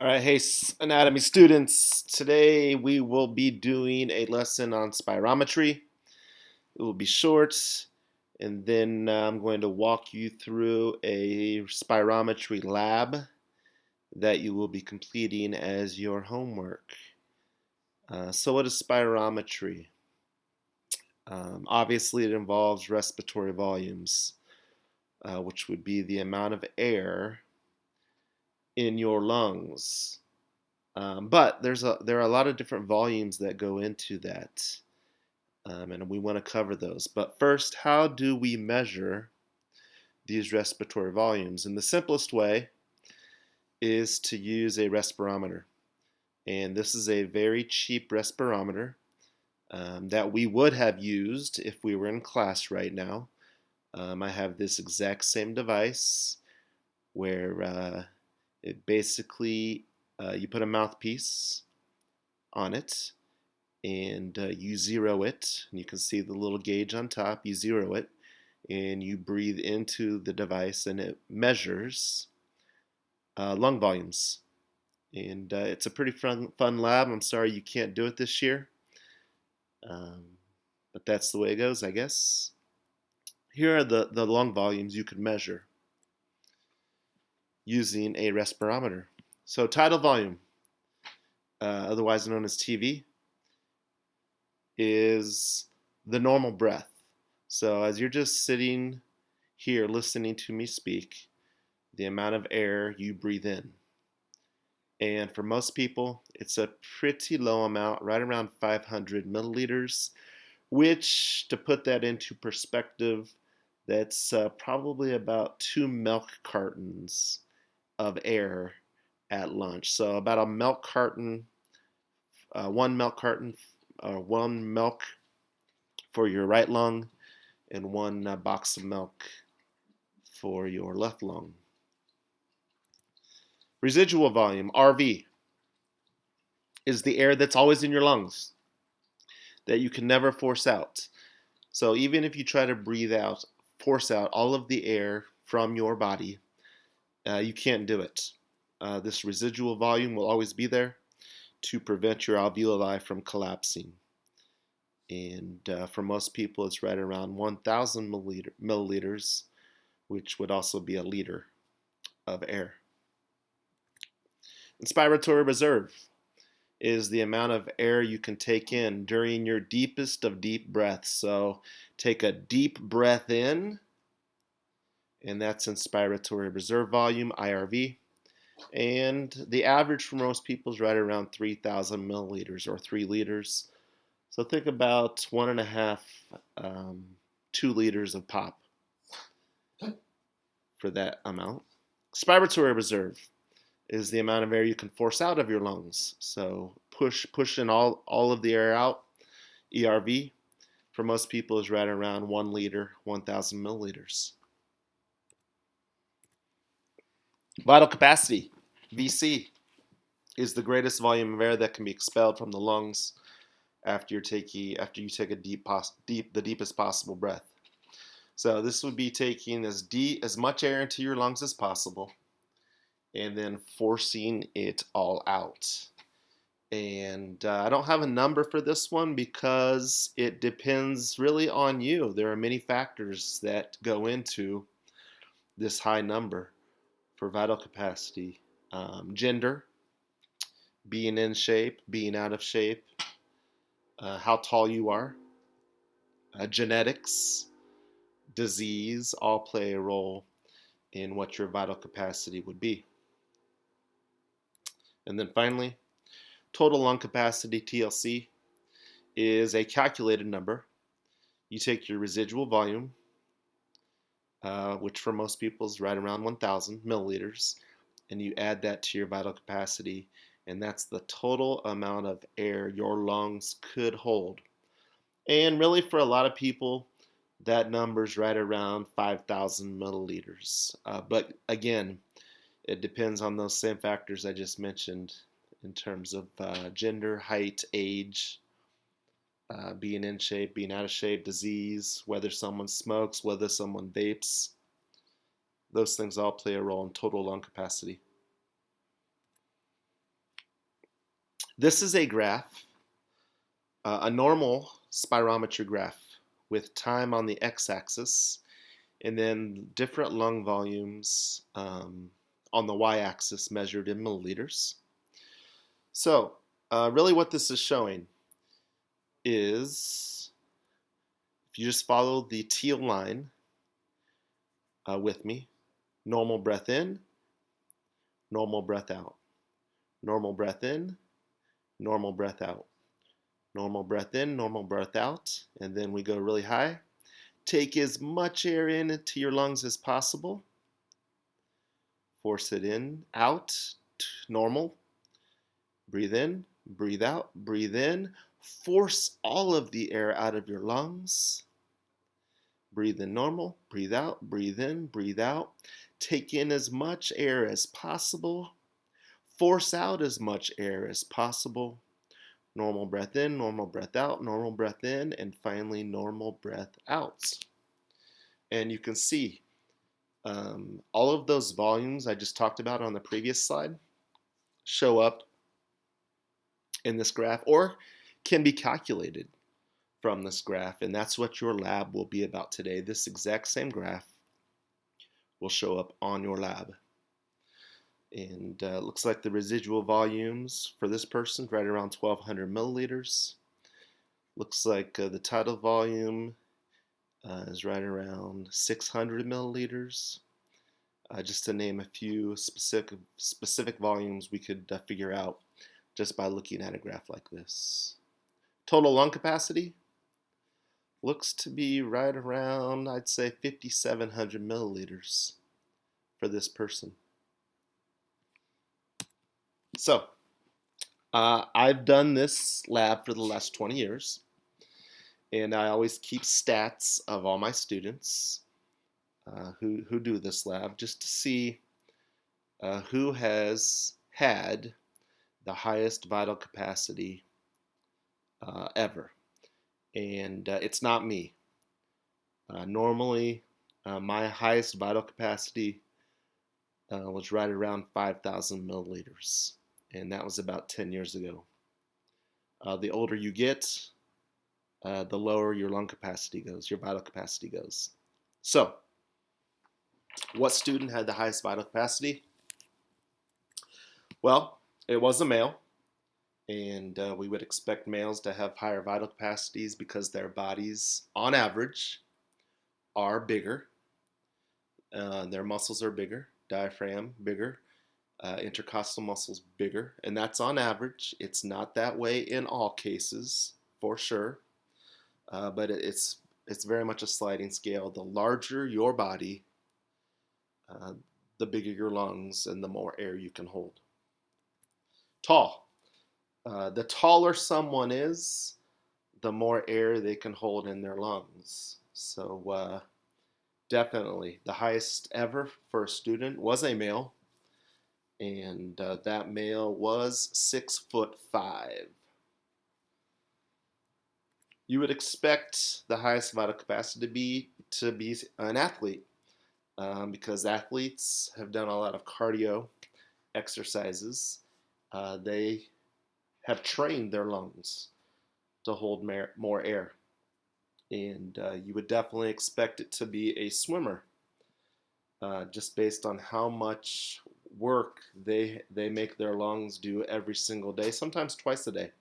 All right, hey, anatomy students. Today we will be doing a lesson on spirometry. It will be short, and then I'm going to walk you through a spirometry lab that you will be completing as your homework. So, what is spirometry? Obviously, it involves respiratory volumes, which would be the amount of air in your lungs. But there are a lot of different volumes that go into that, and we want to cover those. But first, how do we measure these respiratory volumes? And the simplest way is to use a respirometer. And this is a very cheap respirometer that we would have used if we were in class right now. I have this exact same device where it basically you put a mouthpiece on it and you zero it, and you can see the little gauge on top. You zero it, and you breathe into the device, and it measures lung volumes. And it's a pretty fun lab. I'm sorry you can't do it this year, um, but that's the way it goes, I guess. Here are the lung volumes you could measure using a respirometer. So tidal volume, otherwise known as TV, is the normal breath. So as you're just sitting here listening to me speak, the amount of air you breathe in. And for most people, it's a pretty low amount, right around 500 milliliters, which, to put that into perspective, that's probably about 2 milk cartons of air at lunch. So about a milk carton, 1 milk carton, one milk for your right lung, and one box of milk for your left lung. Residual volume, RV, is the air that's always in your lungs that you can never force out. So even if you try to breathe out, force out all of the air from your body, you can't do it. This residual volume will always be there to prevent your alveoli from collapsing. And for most people, it's right around 1,000 milliliters, which would also be a liter of air. Inspiratory reserve is the amount of air you can take in during your deepest of deep breaths. So take a deep breath in, and that's inspiratory reserve volume, IRV. And the average for most people is right around 3,000 milliliters or 3 liters. So think about 1.5, 2 liters of pop for that amount. Expiratory reserve is the amount of air you can force out of your lungs. So pushing all of the air out. ERV for most people is right around 1 liter, 1,000 milliliters. Vital capacity, VC, is the greatest volume of air that can be expelled from the lungs after you take a the deepest possible breath. So this would be taking as much air into your lungs as possible, and then forcing it all out. And I don't have a number for this one because it depends really on you. There are many factors that go into this high number for vital capacity. Gender, being in shape, being out of shape, how tall you are, genetics, disease all play a role in what your vital capacity would be. And then finally, total lung capacity, TLC, is a calculated number. You take your residual volume, which for most people is right around 1,000 milliliters, and you add that to your vital capacity, and that's the total amount of air your lungs could hold. And really, for a lot of people, that number's right around 5,000 milliliters. But again, it depends on those same factors I just mentioned in terms of gender, height, age, being in shape, being out of shape, disease, whether someone smokes, whether someone vapes. Those things all play a role in total lung capacity. This is a graph, a normal spirometry graph with time on the x-axis and then different lung volumes on the y-axis measured in milliliters. So really what this is showing is, if you just follow the teal line with me, normal breath in, normal breath out, normal breath in, normal breath out, normal breath in, normal breath out, and then we go really high. Take as much air into your lungs as possible. Force it in, out, normal. Breathe in, breathe out, breathe in. Force all of the air out of your lungs. Breathe in normal, breathe out, breathe in, breathe out. Take in as much air as possible. Force out as much air as possible. Normal breath in, normal breath out, normal breath in, and finally normal breath out. And you can see all of those volumes I just talked about on the previous slide show up in this graph or can be calculated from this graph, and that's what your lab will be about today. This exact same graph will show up on your lab. And looks like the residual volumes for this person right around 1,200 milliliters. Looks like the tidal volume is right around 600 milliliters. Just to name a few specific volumes we could figure out just by looking at a graph like this. Total lung capacity looks to be right around, I'd say, 5,700 milliliters for this person. So, I've done this lab for the last 20 years, and I always keep stats of all my students who do this lab just to see who has had the highest vital capacity ever. And it's not me. Normally, my highest vital capacity was right around 5,000 milliliters, and that was about 10 years ago. The older you get, the lower your lung capacity goes, your vital capacity goes. So, what student had the highest vital capacity? Well, it was a male, and we would expect males to have higher vital capacities because their bodies, on average, are bigger. Their muscles are bigger, diaphragm bigger, intercostal muscles bigger, and that's on average. It's not that way in all cases, for sure, but it's very much a sliding scale. The larger your body, the bigger your lungs and the more air you can hold. Tall. The taller someone is, the more air they can hold in their lungs. So definitely the highest ever for a student was a male, and that male was 6'5". You would expect the highest vital capacity to be an athlete, because athletes have done a lot of cardio exercises. They have trained their lungs to hold more air. And you would definitely expect it to be a swimmer, just based on how much work they make their lungs do every single day, sometimes twice a day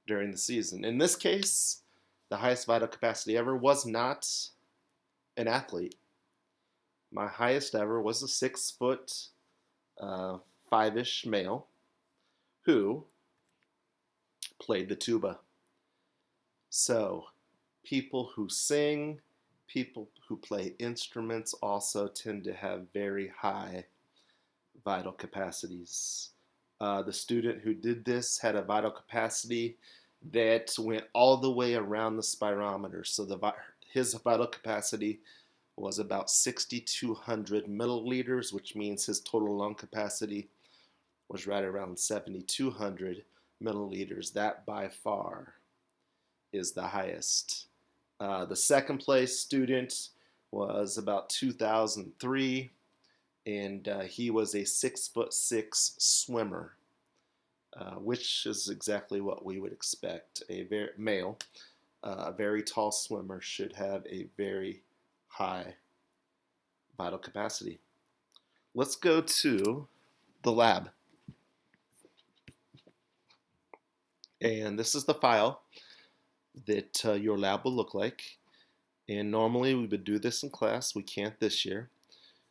during the season. In this case, the highest vital capacity ever was not an athlete. My highest ever was a 6'5" male who played the tuba. So, people who sing, people who play instruments also tend to have very high vital capacities. The student who did this had a vital capacity that went all the way around the spirometer. So his vital capacity was about 6,200 milliliters, which means his total lung capacity was right around 7,200 milliliters. That by far is the highest. The second place student was about 2003, and he was a 6'6" swimmer. which is exactly what we would expect. Male, a very tall swimmer should have a very high vital capacity. Let's go to the lab. And this is the file that your lab will look like. And normally we would do this in class. We can't this year.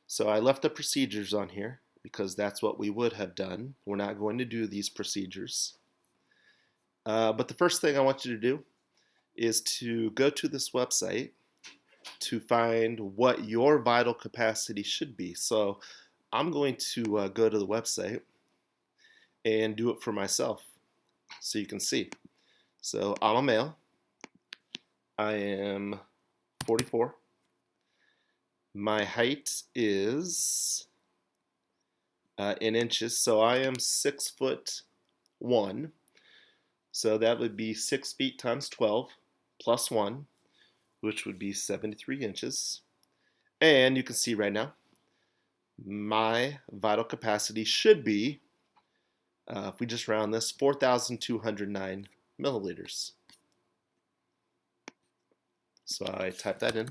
So I left the procedures on here because that's what we would have done. We're not going to do these procedures. But the first thing I want you to do is to go to this website to find what your vital capacity should be. So I'm going to go to the website and do it for myself so you can see. So I'm a male. I am 44. My height is in inches, so I am 6'1". So that would be 6 feet times 12 plus 1, which would be 73 inches. And you can see right now, my vital capacity should be, if we just round this, 4,209 milliliters. So I type that in.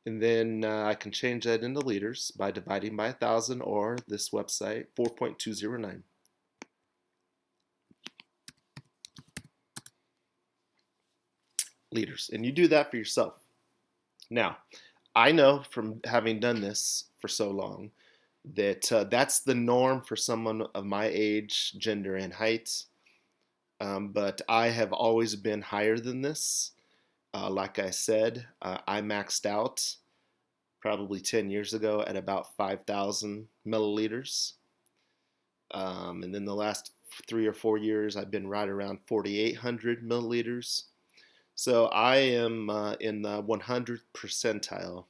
And then I can change that into liters by dividing by 1,000, or this website, 4.209. Liters. And you do that for yourself. Now, I know from having done this for so long that that's the norm for someone of my age, gender, and height. But I have always been higher than this. Like I said, I maxed out probably 10 years ago at about 5,000 milliliters. And then the last 3 or 4 years, I've been right around 4,800 milliliters. So I am in the 100th percentile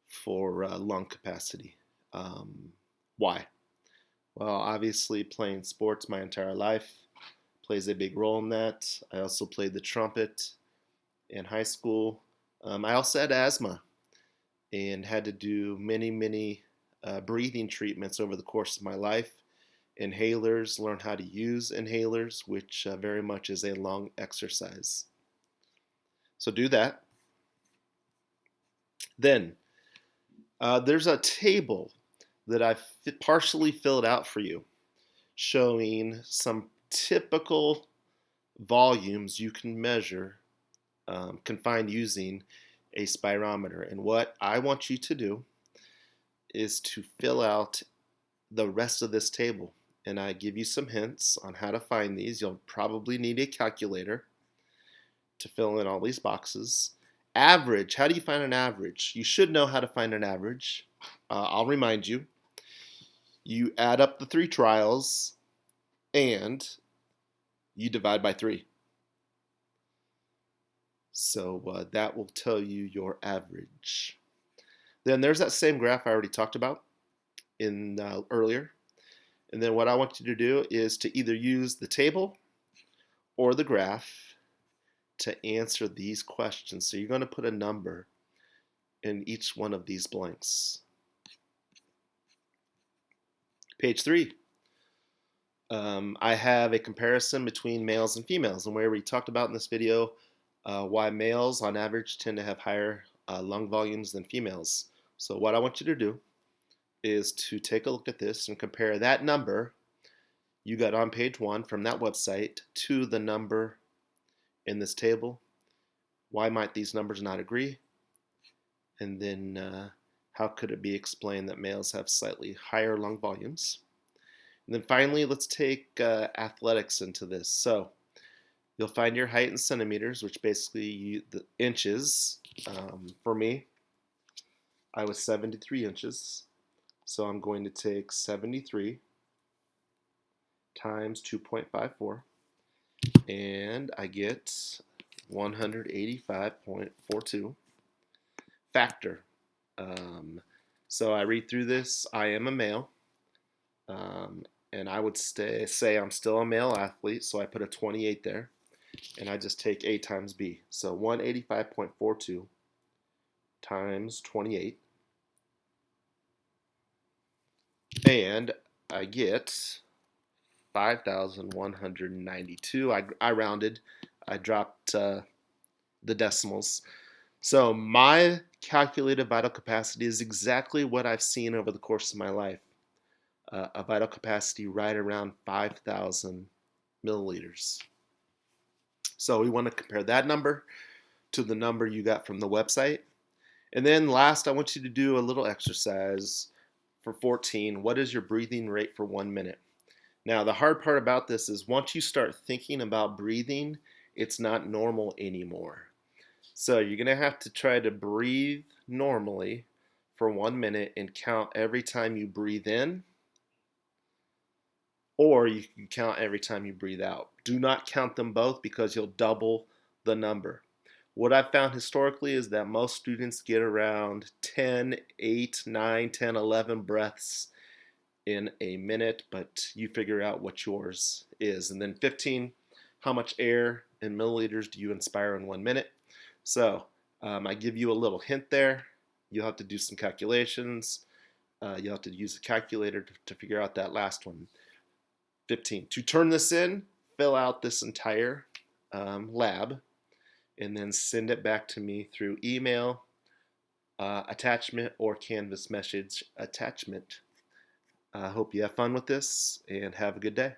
for lung capacity. Why? Well, obviously playing sports my entire life plays a big role in that. I also played the trumpet in high school. I also had asthma and had to do many breathing treatments over the course of my life. Inhalers, learn how to use inhalers, which very much is a lung exercise. So do that. Then there's a table that I've partially filled out for you showing some typical volumes you can measure, can find using a spirometer. And what I want you to do is to fill out the rest of this table. And I give you some hints on how to find these. You'll probably need a calculator to fill in all these boxes. Average, how do you find an average? You should know how to find an average. I'll remind you. You add up the 3 trials and you divide by 3. So that will tell you your average. Then there's that same graph I already talked about in earlier. And then what I want you to do is to either use the table or the graph to answer these questions. So you're going to put a number in each one of these blanks. Page 3. I have a comparison between males and females, and we already talked about in this video why males on average tend to have higher lung volumes than females. So what I want you to do is to take a look at this and compare that number you got on page 1 from that website to the number in this table. Why might these numbers not agree? And then how could it be explained that males have slightly higher lung volumes? And then finally, let's take athletics into this. So you'll find your height in centimeters, which basically the inches. For me, I was 73 inches. So I'm going to take 73 times 2.54, and I get 185.42. Factor. So I read through this. I am a male, and I would say I'm still a male athlete, so I put a 28 there, and I just take A times B. So 185.42 times 28, and I get 5,192. I rounded. I dropped the decimals. So my calculated vital capacity is exactly what I've seen over the course of my life. A vital capacity right around 5,000 milliliters. So we want to compare that number to the number you got from the website. And then last, I want you to do a little exercise for 14. What is your breathing rate for 1 minute? Now, the hard part about this is once you start thinking about breathing, it's not normal anymore. So you're going to have to try to breathe normally for 1 minute and count every time you breathe in, or you can count every time you breathe out. Do not count them both because you'll double the number. What I've found historically is that most students get around 10, 8, 9, 10, 11 breaths in a minute, but you figure out what yours is. And then 15, how much air in milliliters do you inspire in 1 minute? So I give you a little hint there. You'll have to do some calculations. You'll have to use a calculator to figure out that last one. 15. To turn this in, fill out this entire lab and then send it back to me through email, attachment, or Canvas message attachment. I hope you have fun with this and have a good day.